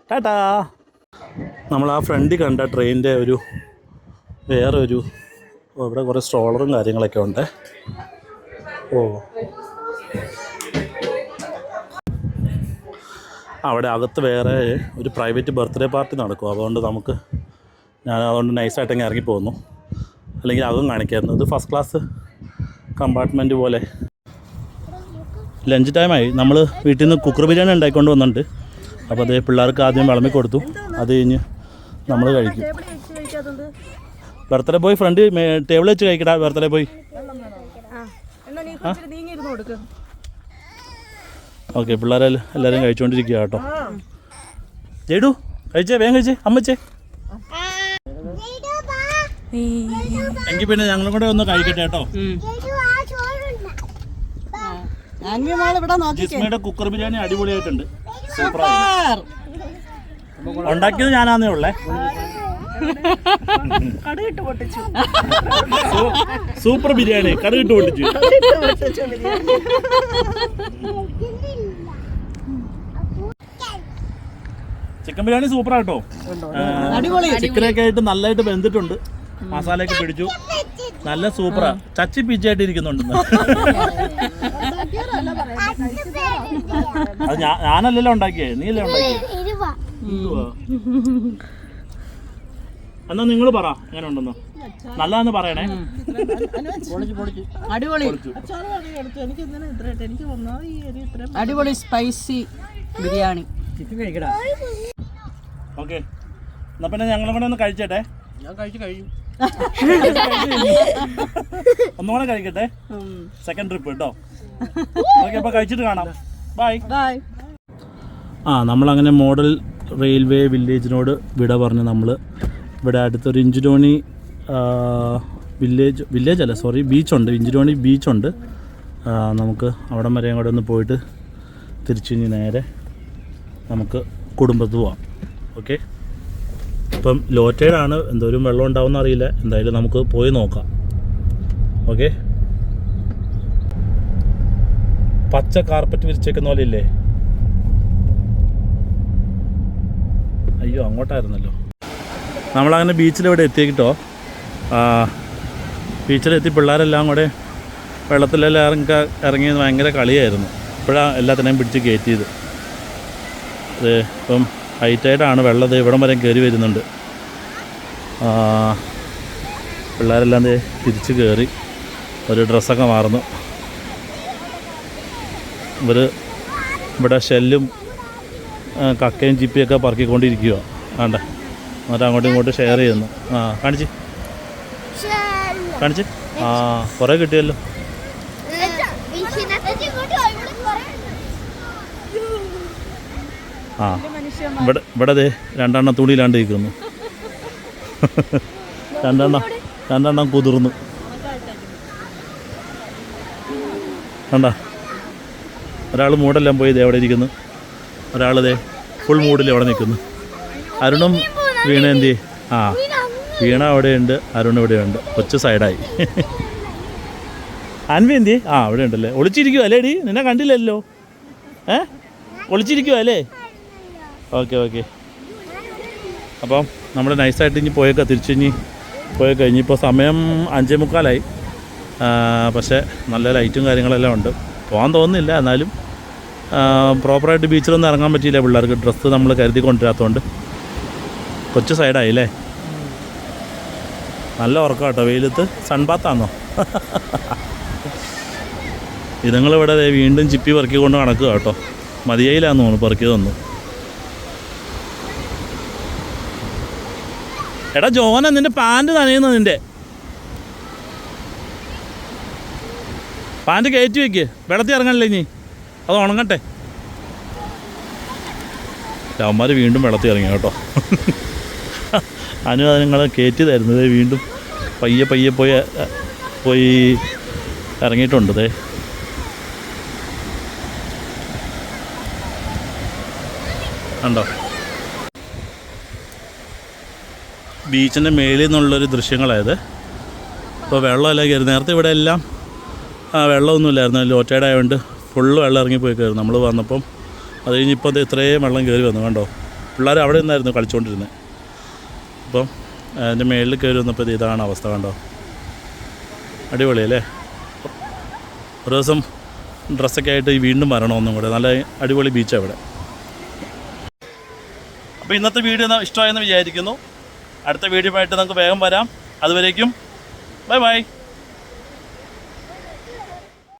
Speaker 1: ടാറ്റാ. നമ്മൾ ആ ഫ്രണ്ടിൽ കണ്ട ട്രെയിനിൻ്റെ വേറൊരു ഇവിടെ കുറേ സ്ട്രോളറും കാര്യങ്ങളൊക്കെ ഉണ്ട്. അവിടെ അകത്ത് വേറെ ഒരു പ്രൈവറ്റ് ബർത്ത്ഡേ പാർട്ടി നടക്കും. അതുകൊണ്ട് അതുകൊണ്ട് നൈസായിട്ടങ്ങ് ഇറങ്ങിപ്പോകുന്നു. അല്ലെങ്കിൽ അതും കാണിക്കായിരുന്നു. ഇത് ഫസ്റ്റ് ക്ലാസ് കമ്പാർട്ട്മെൻറ്റ് പോലെ. ലഞ്ച് ടൈമായി. നമ്മൾ വീട്ടിൽ നിന്ന് കുക്കർ ബിരിയാണി ഉണ്ടാക്കിക്കൊണ്ട് വന്നിട്ടുണ്ട്. അപ്പോൾ അത് പിള്ളേർക്ക് ആദ്യം വിളമ്പി കൊടുത്തു. അത് കഴിഞ്ഞ് നമ്മൾ കഴിക്കും. ബർത്ത്ഡേ ബോയ് ഫ്രണ്ട് ടേബിൾ വെച്ച് കഴിക്കടാ. Birthday boy okay. പിള്ളേരെല്ലാവരും കഴിച്ചുകൊണ്ടിരിക്കുക കേട്ടോ. ജയ്ഡു കഴിച്ചേ, വേഗം കഴിച്ചേ. അമ്മച്ചേ എങ്കിൽ പിന്നെ ഞങ്ങളും കൂടെ ഒന്ന് കഴിക്കട്ടെ കേട്ടോ. ജിസ്മയുടെ കുക്കർ ബിരിയാണി അടിപൊളിയായിട്ടുണ്ട്. സൂപ്പർ. ഉണ്ടാക്കിയത് ഞാനാന്നേ ഉള്ളേ. സൂപ്പർ ബിരിയാണി കടുകിട്ട് പൊട്ടിച്ചു. ചിക്കൻ ബിരിയാണി സൂപ്പറാട്ടോ. ചിക്കനൊക്കെ ആയിട്ട് നല്ലതായിട്ട് വെന്തിട്ടുണ്ട്. മസാലയൊക്കെ പിടിച്ചു. നല്ല സൂപ്പറാ. ചച്ചി പിച്ചായിട്ട് ഇരിക്കുന്നുണ്ടെന്ന്. അത് ഞാനല്ലല്ലോ ഉണ്ടാക്കിയേ, നീയല്ലേ ഉണ്ടാക്കിയേ. എന്നാ നിങ്ങൾ പറ എങ്ങനെ ഉണ്ടെന്ന്. നല്ലതെന്ന് പറയണേ.
Speaker 3: അടിപൊളി സ്പൈസി ബിരിയാണി.
Speaker 1: ഓക്കെ, എന്നാ പിന്നെ ഞങ്ങളും കൂടെ ഒന്ന് കഴിച്ചേട്ടെ.
Speaker 3: ഞാൻ കഴിച്ചു.
Speaker 1: ഒന്നുകൂടെ കഴിക്കട്ടെ. സെക്കൻഡ് ട്രിപ്പ് കേട്ടോ. ഓക്കെ, അപ്പോൾ കഴിച്ചിട്ട് കാണാം. ബൈ. നമ്മളങ്ങനെ മോഡൽ റെയിൽവേ വില്ലേജിനോട് വിട പറഞ്ഞ് നമ്മൾ ഇവിടെ അടുത്തൊരു ഇഞ്ചുരോണി ബീച്ചുണ്ട്. ഇഞ്ചുരോണി ബീച്ചുണ്ട്. നമുക്ക് അവിടം വരെയും കൂടെ ഒന്ന് പോയിട്ട് തിരിച്ച് നേരെ നമുക്ക് കുടുംബത്ത് പോവാം. ഓക്കെ, ഇപ്പം ലോ ടൈഡാണ്. എന്തോരം വെള്ളം ഉണ്ടാവുമെന്ന് അറിയില്ല. എന്തായാലും നമുക്ക് പോയി നോക്കാം. ഓക്കെ. പച്ച കാർപ്പറ്റ് വിരിച്ചേക്കുന്ന പോലെ ഇല്ലേ? അയ്യോ അങ്ങോട്ടായിരുന്നല്ലോ. നമ്മളങ്ങനെ ബീച്ചിലിവിടെ എത്തിയിട്ടോ. ബീച്ചിലെത്തി പിള്ളേരെല്ലാം കൂടെ വെള്ളത്തിലെല്ലാം ഇറങ്ങി ഭയങ്കര കളിയായിരുന്നു. ഇപ്പോഴാണ് എല്ലാത്തിനെയും പിടിച്ച് കയറ്റിയത്. ഇത് ഇപ്പം ഹൈറ്റായിട്ടാണ് വെള്ളം ഇവിടം വരെ കയറി വരുന്നുണ്ട്. പിള്ളേരെല്ലാം തിരിച്ച് കയറി ഒരു ഡ്രസ്സൊക്കെ മാറുന്നു. ഇവിടെ ഷെല്ലും കക്കയും ചിപ്പിയൊക്കെ പറക്കിക്കൊണ്ടിരിക്കുക. വേണ്ട എന്നിട്ട് അങ്ങോട്ടും ഇങ്ങോട്ടും ഷെയർ ചെയ്യുന്നു. കാണിച്ച് കുറേ കിട്ടിയല്ലോ. ഇവിടെ രണ്ടെണ്ണം തുണിയിലാണ്ട് ഇരിക്കുന്നു. രണ്ടെണ്ണം കുതിർന്നു. കണ്ട, ഒരാൾ മൂടെല്ലാം പോയി എവിടെ ഇരിക്കുന്നു, ഒരാൾ ഫുൾ മൂഡിൽ എവിടെ നിൽക്കുന്നു. അരുണും വീണ എന്തി? വീണ അവിടെയുണ്ട്, അരുൺ ഇവിടെയുണ്ട്. കൊച്ചു സൈഡായി. അൻവി എന്തി? അവിടെ ഉണ്ടല്ലേ. ഒളിച്ചിരിക്കുവോ അല്ലേ ഡി? നിന്നെ കണ്ടില്ലല്ലോ. ഒളിച്ചിരിക്കുവോ അല്ലേ? ഓക്കെ. അപ്പം നമ്മൾ നൈസായിട്ട് ഇനി പോയേക്കാം. തിരിച്ചിഞ്ഞ് പോയേക്കാം. ഇനിയിപ്പോൾ സമയം 5:45. പക്ഷേ നല്ല ലൈറ്റും കാര്യങ്ങളെല്ലാം ഉണ്ട്. പോകാൻ തോന്നുന്നില്ല. എന്നാലും പ്രോപ്പറായിട്ട് ബീച്ചിലൊന്നും ഇറങ്ങാൻ പറ്റിയില്ല പിള്ളേർക്ക്. ഡ്രസ്സ് നമ്മൾ കരുതി കൊണ്ടുവരാത്തതുകൊണ്ട്. കൊച്ചു സൈഡായില്ലേ? നല്ല ഉറക്കം കേട്ടോ വെയിലത്ത്. സൺബാത്താണോ? ഇതുങ്ങളിവിടെ വീണ്ടും ചിപ്പി പെറുക്കി കൊണ്ട് നടക്കുക കേട്ടോ. മതിയായില്ലാന്ന് തോന്നുന്നു പെറുക്കിയതൊന്നും. എടാ ജോന, നിൻ്റെ പാൻറ് നനയുന്നു. നിൻ്റെ പാൻറ് കയറ്റി വയ്ക്ക്. വെള്ളത്തിൽ ഇറങ്ങണല്ലേ ഇനി, അത് ഉണങ്ങട്ടെ. അവന്മാർ വീണ്ടും വെള്ളത്തിൽ ഇറങ്ങി കേട്ടോ. അനു അത് നിങ്ങൾ കയറ്റി തരുന്നത് വീണ്ടും പയ്യെ പോയി ഇറങ്ങിയിട്ടുണ്ട്. കണ്ടോ ബീച്ചിൻ്റെ മേളിൽ നിന്നുള്ളൊരു ദൃശ്യങ്ങളായത്. ഇപ്പോൾ വെള്ളമെല്ലാം കയറി. നേരത്തെ ഇവിടെ എല്ലാം വെള്ളമൊന്നുമില്ലായിരുന്നു. ലോറ്റൈഡ് ആയതുകൊണ്ട് ഫുള്ള് വെള്ളം ഇറങ്ങിപ്പോയി കയറി. നമ്മൾ വന്നപ്പം അത് കഴിഞ്ഞ് ഇപ്പോൾ ഇത്രയും വെള്ളം കയറി വന്നു. കണ്ടോ, പിള്ളേർ അവിടെ നിന്നായിരുന്നു കളിച്ചുകൊണ്ടിരുന്നത്. അപ്പം അതിൻ്റെ മേളിൽ കയറി വന്നപ്പോൾ ഇതാണ് അവസ്ഥ. കണ്ടോ, അടിപൊളിയല്ലേ? ഒരു ദിവസം ഡ്രസ്സൊക്കെ ആയിട്ട് വീണ്ടും വരണമെന്നും കൂടെ. നല്ല അടിപൊളി ബീച്ചാണ് ഇവിടെ. അപ്പോൾ ഇന്നത്തെ വീഡിയോ ഇഷ്ടമായെന്ന് വിചാരിക്കുന്നു. അടുത്ത വീഡിയോ ആയിട്ട് നമുക്ക് വേഗം വരാം. അതുവരേക്കും ബൈ.